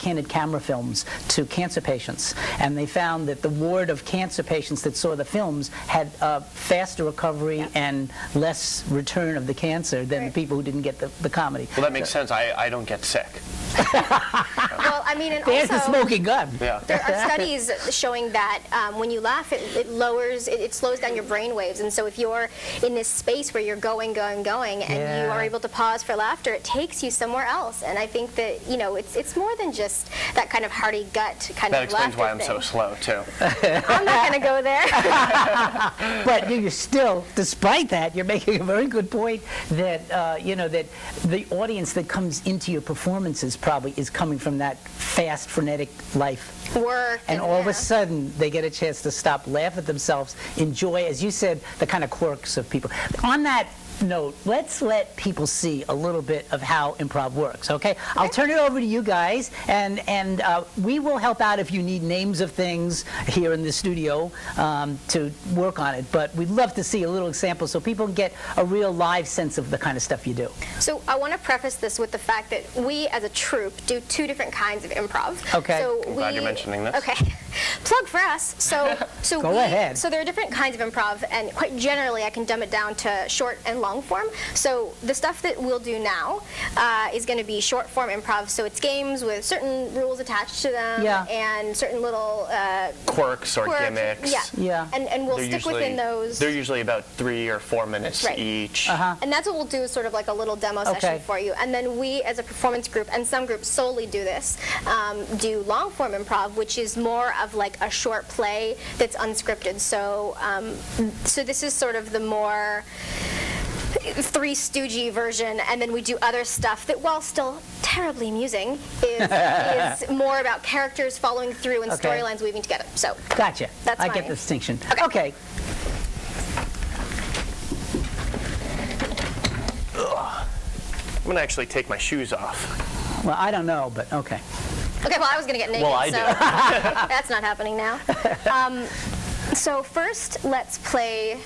candid camera films to cancer patients, and they found that the ward of cancer patients that saw the films had faster recovery and less return of the cancer than the people who didn't get the comedy. Well, that makes sense. I don't get sick. Well, I mean, and There's the also, smoking gun. Yeah. there are studies showing that when you laugh, it slows down your brain waves. And so if you're in this space where you're going, and you are able to pause for laughter, it takes you somewhere else. And I think that, you know, it's more than just that kind of hearty gut kind That of explains laughter why I'm thing. so slow, too. I'm not going to go there. But you're still, despite that, you're making a very good point that, you know, that the audience that comes into your performances probably is coming from that fast, frenetic life. Work. And all of a sudden, they get a chance to stop, laugh at themselves, enjoy, as you said, the kind of quirks of people. On that note, let's let people see a little bit of how improv works, okay? I'll turn it over to you guys, and we will help out if you need names of things here in the studio to work on it, but we'd love to see a little example so people can get a real live sense of the kind of stuff you do. So I want to preface this with the fact that we, as a troupe, do two different kinds of improv. Okay. So I'm glad you're mentioning this. Okay. Plug for us. So Go ahead. So there are different kinds of improv, and quite generally, I can dumb it down to short and long form. So the stuff that we'll do now is going to be short form improv. So it's games with certain rules attached to them and certain little Quirks or gimmicks. Yeah. And we'll They're stick usually- within those. They're usually about 3 or 4 minutes each. And that's what we'll do, is sort of like a little demo session for you. And then we, as a performance group, and some groups solely do this, do long form improv, which is more of like a short play that's unscripted. So, so this is sort of the more Three Stoogey version, and then we do other stuff that, while still terribly amusing, is more about characters following through and storylines weaving together. So gotcha. That's I get the distinction. Okay. I'm going to actually take my shoes off. Well, I don't know, but okay. Okay, well, I was going to get naked, Well, I so do. that's not happening now. So first, let's play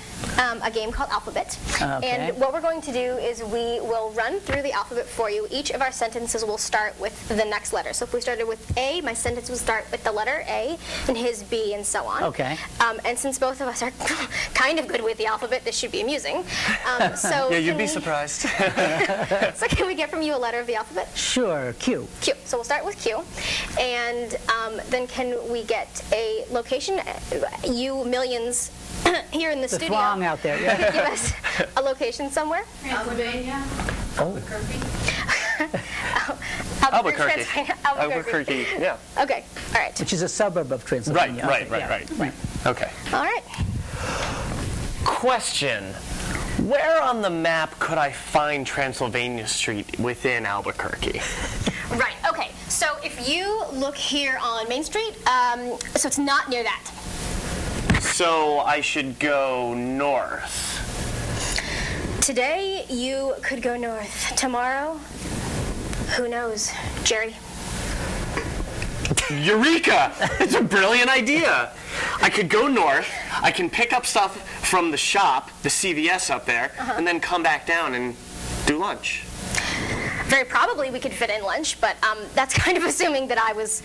a game called Alphabet. And what we're going to do is we will run through the alphabet for you. Each of our sentences will start with the next letter. So if we started with A, my sentence will start with the letter A, and his B, and so on. Okay. And since both of us are kind of good with the alphabet, this should be amusing. So Yeah, you'd be surprised. So can we get from you a letter of the alphabet? Sure, Q. Q. So we'll start with Q. And then can we get a location? You millions here in the studio. The throng out there, yeah. Give us a location somewhere. Pennsylvania. Albuquerque. Albuquerque, yeah. Okay, all right. Which is a suburb of Transylvania. Right. Okay. All right. Question. Where on the map could I find Transylvania Street within Albuquerque? Right, okay. So if you look here on Main Street, so it's not near that. So I should go north. Today, you could go north. Tomorrow, who knows, Jerry? Eureka! It's a brilliant idea. I could go north, I can pick up stuff from the shop, the CVS up there, and then come back down and do lunch. Very probably we could fit in lunch, but that's kind of assuming that I was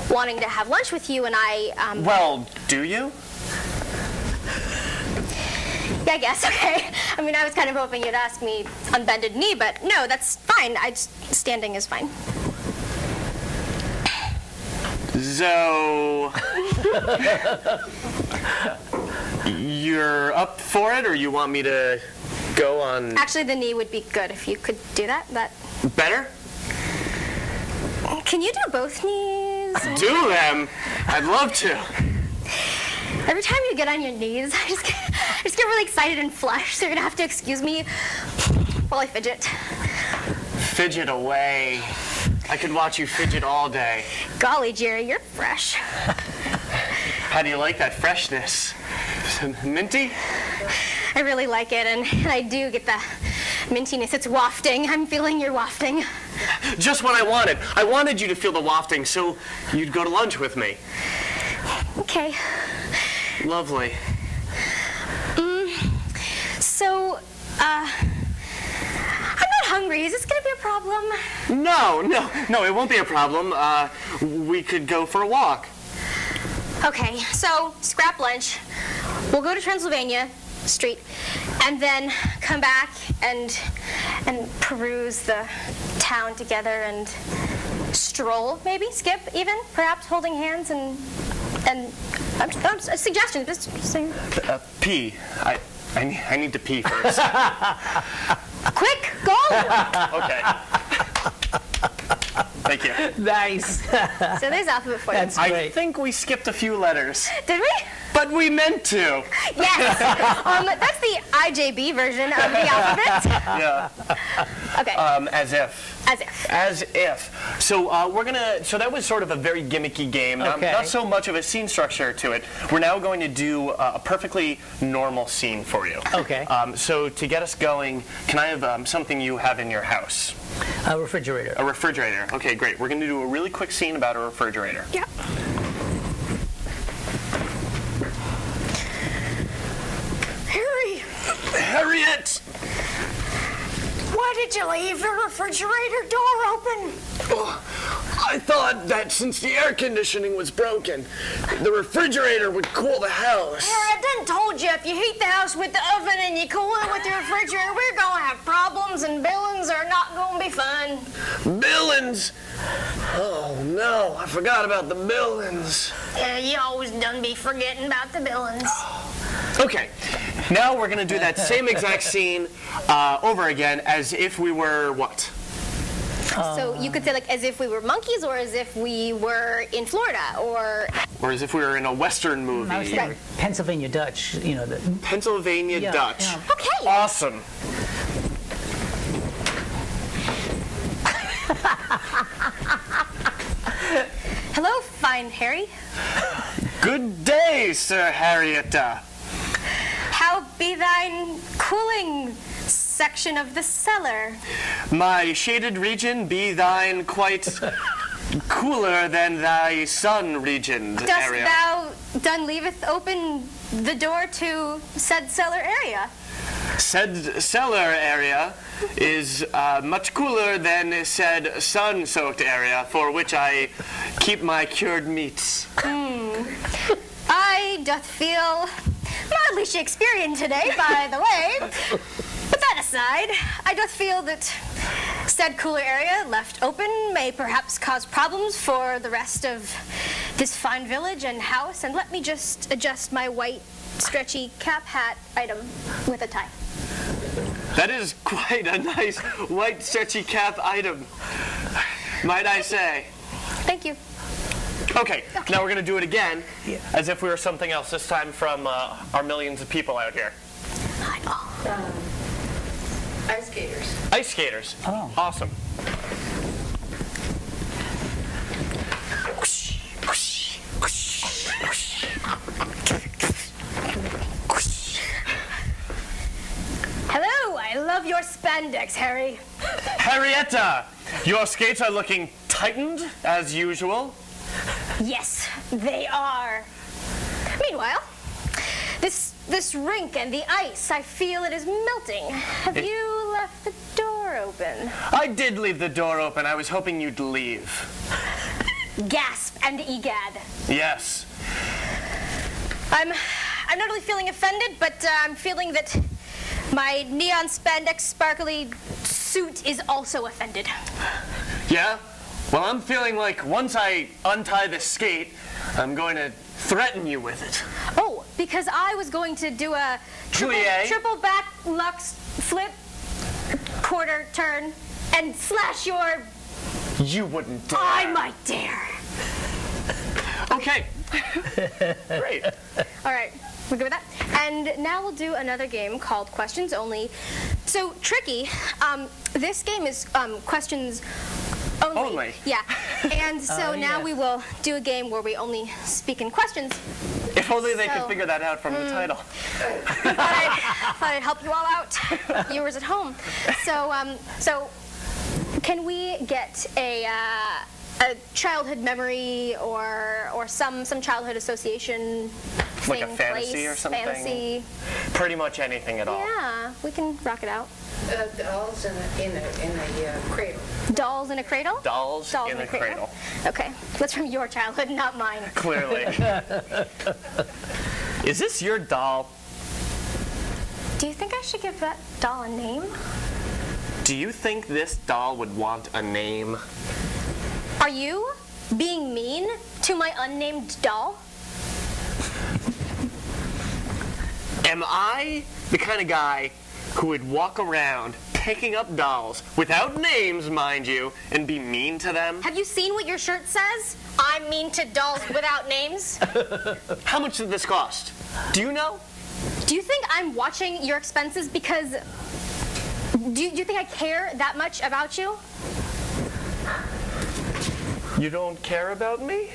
wanting to have lunch with you, and I... Well, do you? Yeah, I guess, okay. I mean, I was kind of hoping you'd ask me on bended knee, but no, that's fine. Standing is fine. So... You're up for it, or you want me to go on... Actually, the knee would be good if you could do that. Better? Can you do both knees? Do them? I'd love to. Every time you get on your knees, I just get really excited and flush, so you're going to have to excuse me while I fidget. Fidget away. I could watch you fidget all day. Golly, Jerry, you're fresh. How do you like that freshness? Minty? I really like it, and I do get the mintiness. It's wafting. I'm feeling your wafting. Just what I wanted. I wanted you to feel the wafting so you'd go to lunch with me. Okay. Lovely. So, I'm not hungry. Is this going to be a problem? No, it won't be a problem. We could go for a walk. Okay, so scrap lunch. We'll go to Transylvania Street and then come back and peruse the town together and stroll, maybe skip even, perhaps holding hands and a suggestion. Just saying. Pee. I need to pee first. Quick, go! Okay. Thank you. Nice. So there's alphabet for you. That's I great. think we skipped a few letters, Did we? but we meant to. Yes. That's the IJB version of the alphabet. Yeah. Okay. As if. As if. As if. So so that was sort of a very gimmicky game. Okay. Not so much of a scene structure to it. We're now going to do a perfectly normal scene for you. Okay. So to get us going, can I have something you have in your house? A refrigerator. A refrigerator. Okay, great. We're going to do a really quick scene about a refrigerator. Yeah. Harriet! Why did you leave the refrigerator door open? I thought that since the air conditioning was broken, the refrigerator would cool the house. I done told you if you heat the house with the oven and you cool it with the refrigerator, we're gonna have problems and billings are not gonna be fun. Billings! Oh no, I forgot about the billings. Yeah, you always done be forgetting about the billings. Okay, now we're gonna do that same exact scene over again as if we were what? So you could say like as if we were monkeys or as if we were in Florida or as if we were in a Western movie. I was thinking Right. Pennsylvania Dutch, you know. Pennsylvania Yeah, Dutch. yeah. Okay. Awesome. Hello, fine Harry. Good day, Sir Harrietta. How be thine cooling section of the cellar? My shaded region be thine quite cooler than thy sun region Dost area. thou done leaveth open the door to said cellar area? Said cellar area is much cooler than said sun-soaked area for which I keep my cured meats. I doth feel mildly Shakespearean today, by the way. But that aside, I doth feel that said cooler area left open may perhaps cause problems for the rest of this fine village and house. And let me just adjust my white stretchy cap hat item with a tie. That is quite a nice white stretchy cap item, might I say. Thank you. Okay, now we're going to do it again as if we were something else, this time from our millions of people out here. Ice skaters. Ice skaters. Oh. Awesome. Hello, I love your spandex, Harry. Harrietta, your skates are looking tightened as usual. Yes, they are. Meanwhile, this rink and the ice, I feel it is melting. Have you left the door open? I did leave the door open. I was hoping you'd leave. Gasp and egad. Yes. I'm not really feeling offended, but I'm feeling that my neon spandex sparkly suit is also offended. Yeah? Well, I'm feeling like once I untie the skate, I'm going to threaten you with it. Oh, because I was going to do a Plie. triple back lux flip, quarter turn, and slash your... You wouldn't dare. I might dare. Okay. Great. All right, we're good with that. And now we'll do another game called Questions Only. So, tricky. This game is questions only. Only? Yeah. And so now yes. we will do a game where we only speak in questions. If only they could So- figure that out from the title. Thought I'd help you all out, viewers at home. So can we get a childhood memory or some childhood association Like a thing, fantasy place, or something? Fantasy. Pretty much anything at all. Yeah, we can rock it out. Dolls in a cradle. Dolls in a cradle? Dolls in a cradle. Okay. That's from your childhood, not mine. Clearly. Is this your doll? Do you think I should give that doll a name? Do you think this doll would want a name? Are you being mean to my unnamed doll? Am I the kind of guy who would walk around picking up dolls without names, mind you, and be mean to them? Have you seen what your shirt says? I'm mean to dolls without names. How much did this cost? Do you know? Do you think I'm watching your expenses because... Do you think I care that much about you? You don't care about me?